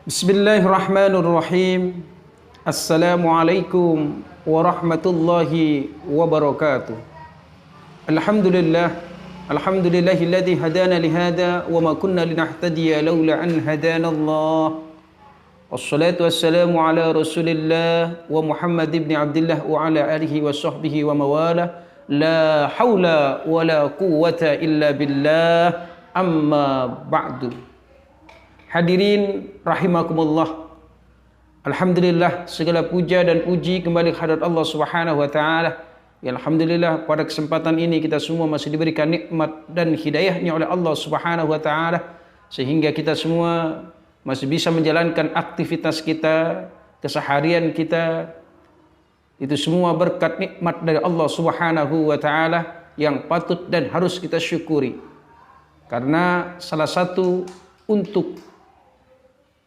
Bismillahirrahmanirrahim. Assalamualaikum warahmatullahi wabarakatuh. Alhamdulillahilladzi hadana lihada wa ma kunna linahtadiya laula an hadana Allah. Wassalatu wassalamu ala Rasulillah wa Muhammad ibn Abdullah wa ala alihi wa sahbihi wa mawala. La haula wa la quwwata illa billah. Amma ba'du. Hadirin rahimakumullah. Alhamdulillah, segala puja dan puji kembali kehadirat Allah Subhanahu wa taala. Ya, alhamdulillah pada kesempatan ini kita semua masih diberikan nikmat dan hidayahnya oleh Allah Subhanahu wa taala sehingga kita semua masih bisa menjalankan aktivitas kita, keseharian kita. Itu semua berkat nikmat dari Allah Subhanahu wa taala yang patut dan harus kita syukuri. Karena salah satu untuk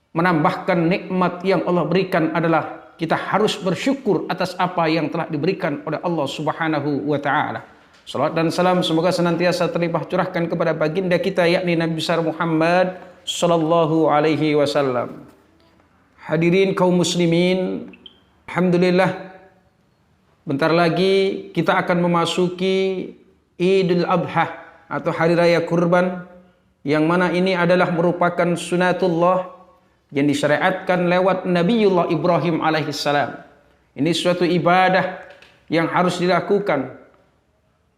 menambahkan nikmat yang Allah berikan adalah kita harus bersyukur atas apa yang telah diberikan oleh Allah Subhanahu wa taala. Salawat dan salam semoga senantiasa terlimpah curahkan kepada baginda kita yakni Nabi besar Muhammad sallallahu alaihi wasallam. Hadirin kaum muslimin, alhamdulillah bentar lagi kita akan memasuki Idul Adha atau hari raya kurban, yang mana ini adalah merupakan sunatullah yang disyariatkan lewat Nabiullah Ibrahim alaihissalam. Ini suatu ibadah yang harus dilakukan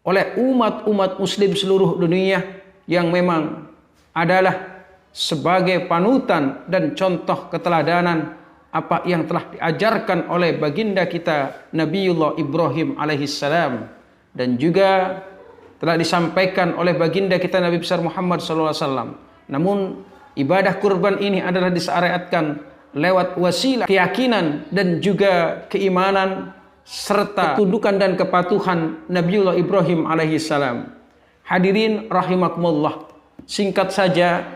oleh umat-umat muslim seluruh dunia yang memang adalah sebagai panutan dan contoh keteladanan apa yang telah diajarkan oleh baginda kita Nabiullah Ibrahim alaihissalam, dan juga telah disampaikan oleh baginda kita Nabi besar Muhammad sallallahu alaihi wasallam. Namun ibadah kurban ini adalah disyariatkan lewat wasilah keyakinan dan juga keimanan serta ketundukan dan kepatuhan Nabiullah Ibrahim alaihissalam. Hadirin rahimakumullah, singkat saja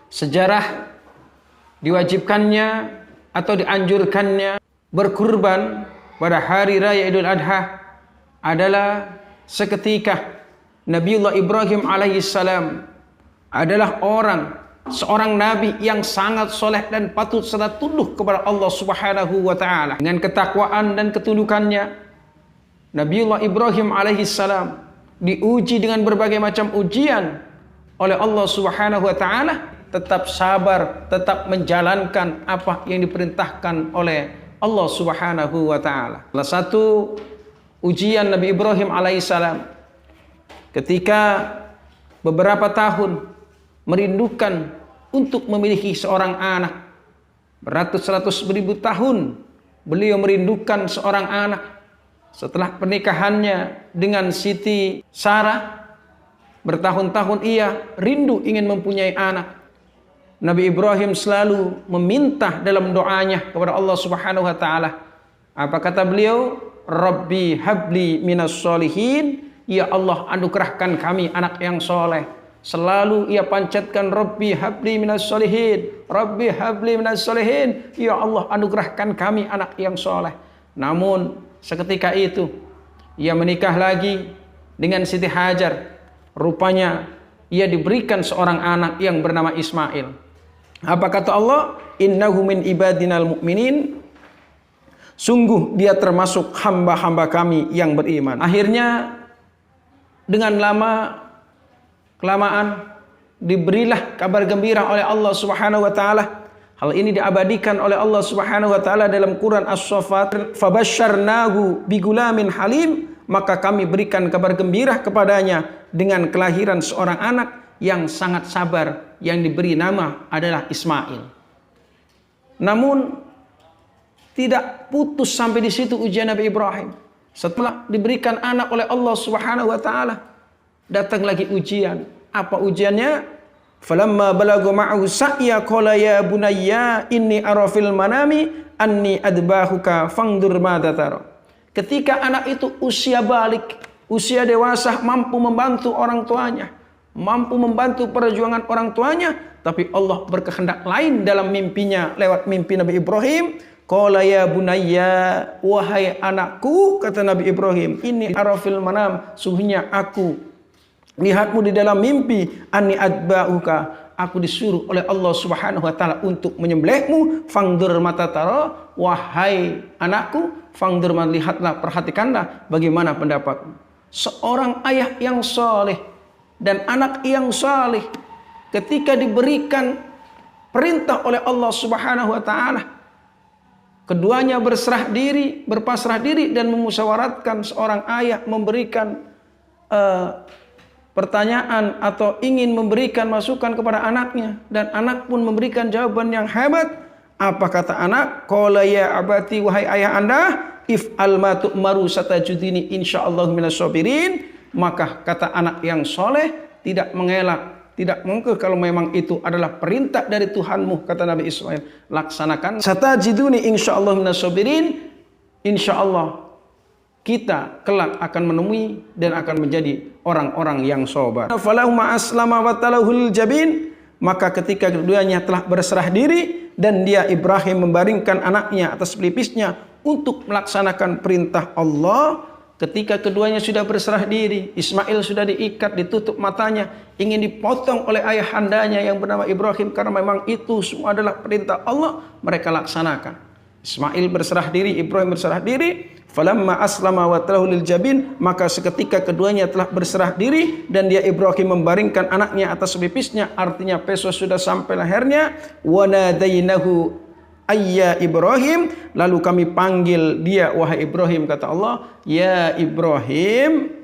sejarah diwajibkannya atau dianjurkannya berkurban pada hari raya Idul Adha adalah seketika Nabiullah Ibrahim alaihissalam adalah seorang nabi yang sangat soleh dan patut serta tunduk kepada Allah Subhanahu wa taala. Dengan ketakwaan dan ketundukannya, Nabiullah Ibrahim alaihissalam diuji dengan berbagai macam ujian oleh Allah Subhanahu wa taala, tetap sabar, tetap menjalankan apa yang diperintahkan oleh Allah Subhanahu wa taala. Salah satu ujian Nabi Ibrahim alaihissalam ketika beberapa tahun merindukan untuk memiliki seorang anak. Beratus-ratus ribu tahun beliau merindukan seorang anak. Setelah pernikahannya dengan Siti Sarah, bertahun-tahun ia rindu ingin mempunyai anak. Nabi Ibrahim selalu meminta dalam doanya kepada Allah Subhanahu wa taala. Apa kata beliau? Rabbi habli minas solihin. Ya Allah, anugerahkan kami anak yang soleh. Selalu ia pancatkan Rabbi habli minas solihin, Rabbi habli minas solihin. Ya Allah, anugerahkan kami anak yang soleh. Namun seketika itu ia menikah lagi dengan Siti Hajar. Rupanya ia diberikan seorang anak yang bernama Ismail. Apa kata Allah? Innahu min ibadinal mu'minin. Sungguh dia termasuk hamba-hamba kami yang beriman. Akhirnya dengan kelamaan diberilah kabar gembira oleh Allah Subhanahu wa taala. Hal ini diabadikan oleh Allah Subhanahu wa taala dalam Quran As-Saffat, fabasyarnahu bigulamin halim, maka kami berikan kabar gembira kepadanya dengan kelahiran seorang anak yang sangat sabar yang diberi nama adalah Ismail. Namun tidak putus sampai di situ ujian Nabi Ibrahim. Setelah diberikan anak oleh Allah Subhanahu wa taala, datang lagi ujian. Apa ujiannya? Falamma balagu ma'ahu sa'ya qala ya bunayya inni ara fil manami anni adbahuka fangdur madza tara. Ketika anak itu usia balik, usia dewasa, mampu membantu orang tuanya, mampu membantu perjuangan orang tuanya, tapi Allah berkehendak lain dalam mimpinya lewat mimpi Nabi Ibrahim. Qala ya bunayya, wahai anakku, kata Nabi Ibrahim, ini arafil manam, sungguhnya aku lihatmu di dalam mimpi, anni adba'uka, aku disuruh oleh Allah Subhanahu wa taala untuk menyembelihmu, fangdur mata tara, wahai anakku, fangdur lihatlah, perhatikanlah bagaimana pendapatmu. Seorang ayah yang saleh dan anak yang saleh ketika diberikan perintah oleh Allah Subhanahu wa taala, keduanya berserah diri, berpasrah diri dan memusyawaratkan. Seorang ayah memberikan pertanyaan atau ingin memberikan masukan kepada anaknya, dan anak pun memberikan jawaban yang hebat. Apa kata anak? Qala ya abati, wahai ayah anda, if'al ma tu'maru satajudini insyaallah minasyabirin. Maka kata anak yang soleh, tidak mengelak, tidak mengkeh, kalau memang itu adalah perintah dari Tuhanmu, kata Nabi Ismail, laksanakan. Satajiduni insyaallah minasyabirin, insyaallah kita kelak akan menemui dan akan menjadi orang-orang yang sabar. Falamma aslama wa talahul jabin, maka ketika keduanya telah berserah diri dan dia Ibrahim membaringkan anaknya atas pelipisnya untuk melaksanakan perintah Allah. Ketika keduanya sudah berserah diri, Ismail sudah diikat, ditutup matanya, ingin dipotong oleh ayahandanya yang bernama Ibrahim, karena memang itu semua adalah perintah Allah, mereka laksanakan. Ismail berserah diri, Ibrahim berserah diri. Falamma aslama wa talahu lil jabin, maka seketika keduanya telah berserah diri dan dia Ibrahim membaringkan anaknya atas pelipisnya, artinya peso sudah sampai lehernya. Wa nadainahu ayya Ibrahim, lalu kami panggil dia, wahai Ibrahim, kata Allah, ya Ibrahim,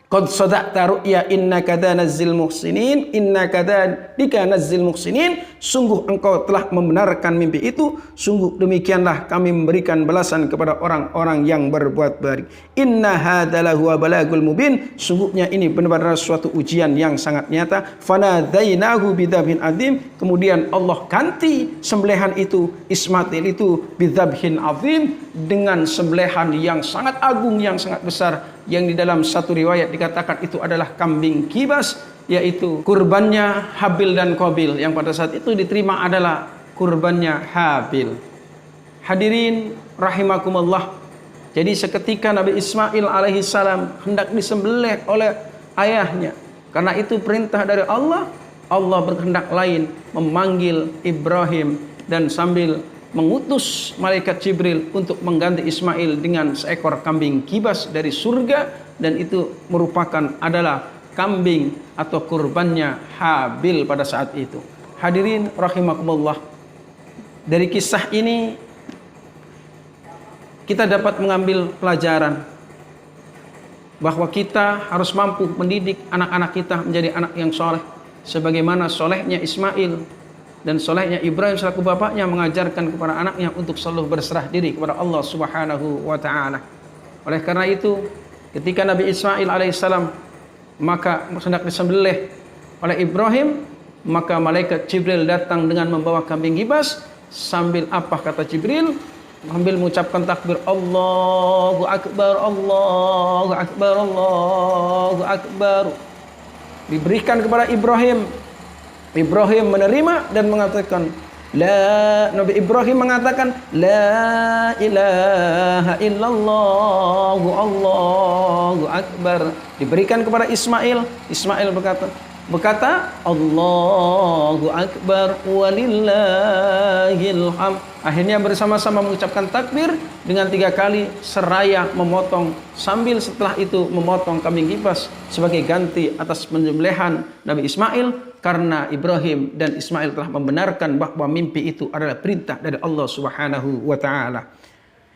qad sadaqta ru'ya innaka nazzil muhsinin, innaka nazzil muhsinin, sungguh engkau telah membenarkan mimpi itu, sungguh demikianlah kami memberikan balasan kepada orang-orang yang berbuat baik. Inna hadalahu balagul mubin, sungguhnya ini benar-benar suatu ujian yang sangat nyata. Fanadainahu bidzabhin adzim, kemudian Allah ganti sembelihan itu, Ismail itu, bidzabhin adzim, dengan sembelihan yang sangat agung, yang sangat besar, yang di dalam satu riwayat dikatakan itu adalah kambing kibas, yaitu kurbannya Habil dan Qabil, yang pada saat itu diterima adalah kurbannya Habil. Hadirin rahimakumullah. Jadi seketika Nabi Ismail alaihissalam hendak disembelih oleh ayahnya, karena itu perintah dari Allah, Allah berkehendak lain memanggil Ibrahim dan sambil mengutus malaikat Jibril untuk mengganti Ismail dengan seekor kambing kibas dari surga, dan itu merupakan adalah kambing atau kurbannya Habil pada saat itu. Hadirin rahimakumullah, dari kisah ini kita dapat mengambil pelajaran bahwa kita harus mampu mendidik anak-anak kita menjadi anak yang soleh, sebagaimana solehnya Ismail dan solehnya Ibrahim selaku bapaknya mengajarkan kepada anaknya untuk selalu berserah diri kepada Allah Subhanahu wa taala. Oleh karena itu, ketika Nabi Ismail alaihissalam maka hendak disembelih oleh Ibrahim, maka malaikat Jibril datang dengan membawa kambing kibas, sambil apa kata Jibril? Sambil mengucapkan takbir, Allahu akbar, Allahu akbar, Allahu akbar. Diberikan kepada Ibrahim. Ibrahim menerima dan mengatakan, Nabi Ibrahim mengatakan, la ilaha illallah, Allahu akbar. Diberikan kepada Ismail. Ismail berkata Allahu akbar walillahil hamd. Akhirnya bersama-sama mengucapkan takbir dengan 3 kali seraya memotong, sambil setelah itu memotong kambing kibas sebagai ganti atas penyembelihan Nabi Ismail, karena Ibrahim dan Ismail telah membenarkan bahwa mimpi itu adalah perintah dari Allah Subhanahu wa taala.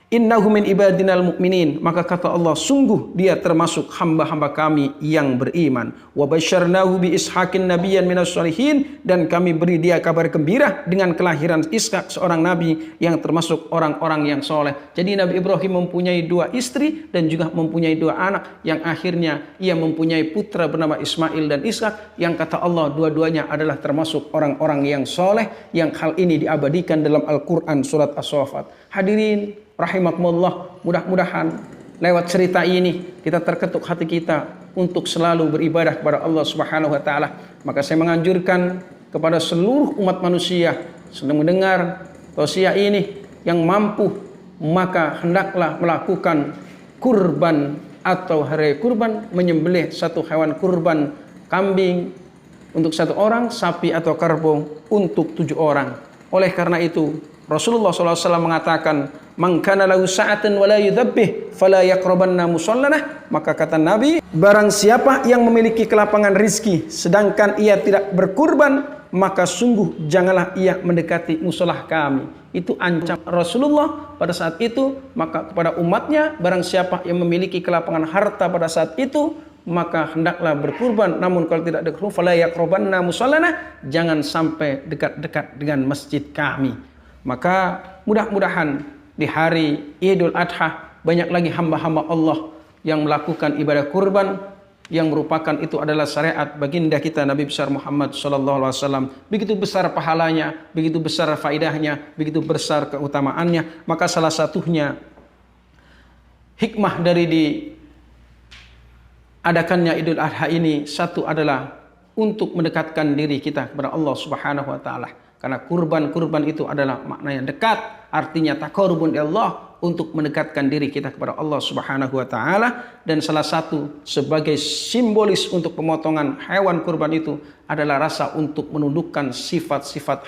Innahu min ibadinal mu'minin, maka kata Allah, sungguh dia termasuk hamba-hamba kami yang beriman. Wa basyarnahu bi ishaqin nabiyyan minas shalihin, dan kami beri dia kabar gembira dengan kelahiran Ishak, seorang nabi yang termasuk orang-orang yang soleh. Jadi Nabi Ibrahim mempunyai 2 istri dan juga mempunyai 2 anak, yang akhirnya ia mempunyai putra bernama Ismail dan Ishak, yang kata Allah dua-duanya adalah termasuk orang-orang yang soleh, yang hal ini diabadikan dalam Al-Quran surat As-Saffat. Hadirin rahimakumullah, mudah-mudahan lewat cerita ini kita terketuk hati kita untuk selalu beribadah kepada Allah Subhanahu wa taala. Maka saya menganjurkan kepada seluruh umat manusia sedang mendengar tausiah ini yang mampu, maka hendaklah melakukan kurban atau hari kurban, menyembelih satu hewan kurban kambing untuk 1 orang, sapi atau kerbau untuk 7 orang. Oleh karena itu Rasulullah SAW mengatakan, "Man kana lahu sa'atun wa la yudhabbih fala yaqrabanna musallana." Maka kata Nabi, barang siapa yang memiliki kelapangan rizki sedangkan ia tidak berkurban, maka sungguh janganlah ia mendekati musolah kami. Itu ancam Rasulullah pada saat itu. Maka kepada umatnya, barang siapa yang memiliki kelapangan harta pada saat itu, maka hendaklah berkurban. Namun kalau tidak berkurban, fala yaqrabanna musallana, jangan sampai dekat-dekat dengan masjid kami. Maka mudah-mudahan di hari Idul Adha banyak lagi hamba-hamba Allah yang melakukan ibadah kurban, yang merupakan itu adalah syariat baginda kita Nabi besar Muhammad SAW. Begitu besar pahalanya, begitu besar faidahnya, begitu besar keutamaannya. Maka salah satunya hikmah dari diadakannya Idul Adha ini, satu adalah untuk mendekatkan diri kita kepada Allah Subhanahu wa taala. Karena kurban itu adalah maknanya dekat, artinya taqarrubun ilallah, untuk mendekatkan diri kita kepada Allah Subhanahu wa taala. Dan salah satu sebagai simbolis untuk pemotongan hewan kurban itu adalah rasa untuk menundukkan sifat-sifat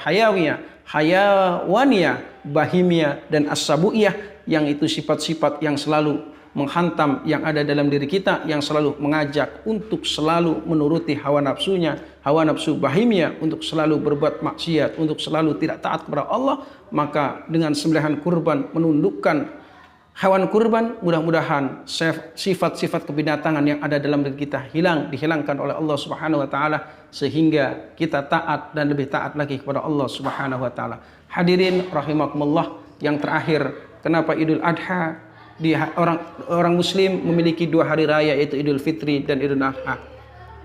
hayawaniyah, bahimiyah dan as-sabuiyah, yang itu sifat-sifat yang selalu menghantam yang ada dalam diri kita, yang selalu mengajak untuk selalu menuruti hawa nafsunya, hawa nafsu bahimia, untuk selalu berbuat maksiat, untuk selalu tidak taat kepada Allah. Maka dengan sembelihan kurban, menundukkan hewan kurban, mudah-mudahan sifat-sifat kebinatangan yang ada dalam diri kita dihilangkan oleh Allah Subhanahu wa taala, sehingga kita taat dan lebih taat lagi kepada Allah Subhanahu wa taala. Hadirin rahimakumullah, yang terakhir, kenapa Idul Adha? Orang Muslim memiliki 2 hari raya, yaitu Idul Fitri dan Idul Adha.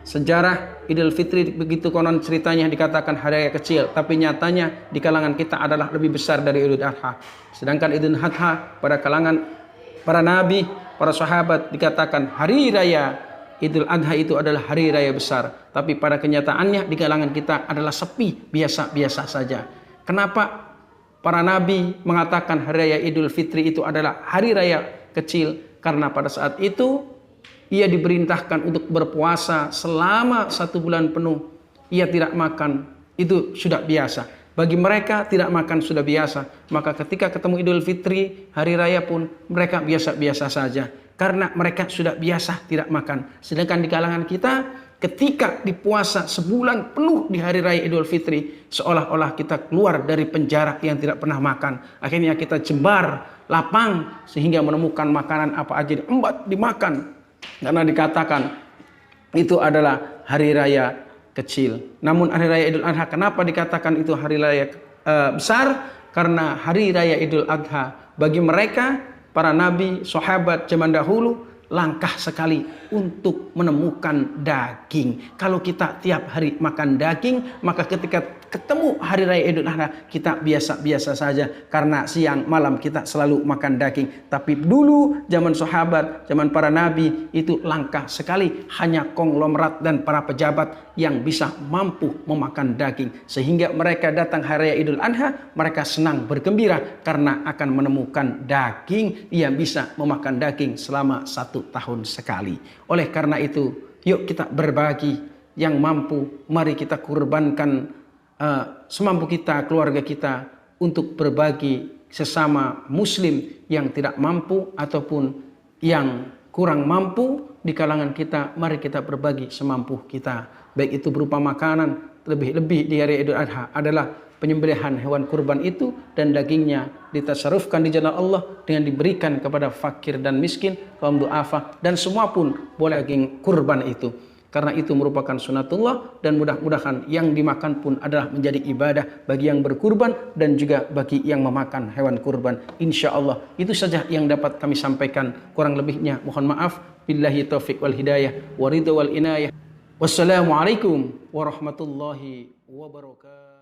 Sejarah Idul Fitri begitu konon ceritanya dikatakan hari raya kecil, tapi nyatanya di kalangan kita adalah lebih besar dari Idul Adha. Sedangkan Idul Adha pada kalangan para nabi, para sahabat dikatakan hari raya Idul Adha itu adalah hari raya besar. Tapi pada kenyataannya di kalangan kita adalah sepi, biasa-biasa saja. Kenapa para nabi mengatakan hari raya Idul Fitri itu adalah hari raya kecil? Karena pada saat itu ia diperintahkan untuk berpuasa selama 1 bulan penuh. Ia tidak makan, itu sudah biasa. Bagi mereka tidak makan sudah biasa. Maka ketika ketemu Idul Fitri, hari raya pun mereka biasa-biasa saja. Karena mereka sudah biasa tidak makan. Sedangkan di kalangan kita, ketika dipuasa sebulan penuh di hari raya Idul Fitri, seolah-olah kita keluar dari penjara yang tidak pernah makan. Akhirnya kita jembar lapang sehingga menemukan makanan apa aja diembat dimakan. Karena dikatakan itu adalah hari raya kecil. Namun hari raya Idul Adha, kenapa dikatakan itu hari raya besar? Karena hari raya Idul Adha bagi mereka, para nabi, sahabat zaman dahulu, langkah sekali untuk menemukan daging. Kalau kita tiap hari makan daging, maka ketika ketemu hari raya Idul Adha kita biasa-biasa saja, karena siang malam kita selalu makan daging. Tapi dulu zaman sahabat, zaman para nabi, itu langkah sekali, hanya konglomerat dan para pejabat yang bisa mampu memakan daging. Sehingga mereka datang hari raya Idul Adha, mereka senang bergembira karena akan menemukan daging, yang bisa memakan daging selama 1 tahun sekali. Oleh karena itu, yuk kita berbagi, yang mampu mari kita kurbankan semampu kita, keluarga kita, untuk berbagi sesama muslim yang tidak mampu ataupun yang kurang mampu di kalangan kita. Mari kita berbagi semampu kita, baik itu berupa makanan. Lebih-lebih di hari Idul Adha adalah penyembelihan hewan kurban itu, dan dagingnya ditasarufkan di jalan Allah dengan diberikan kepada fakir dan miskin, kaum du'afa, dan semua pun boleh daging kurban itu. Karena itu merupakan sunatullah, dan mudah-mudahan yang dimakan pun adalah menjadi ibadah bagi yang berkurban dan juga bagi yang memakan hewan kurban. Insya Allah itu saja yang dapat kami sampaikan. Kurang lebihnya mohon maaf. Billahi taufiq wal hidayah wa ridha wal inayah. Wassalamualaikum warahmatullahi wabarakatuh.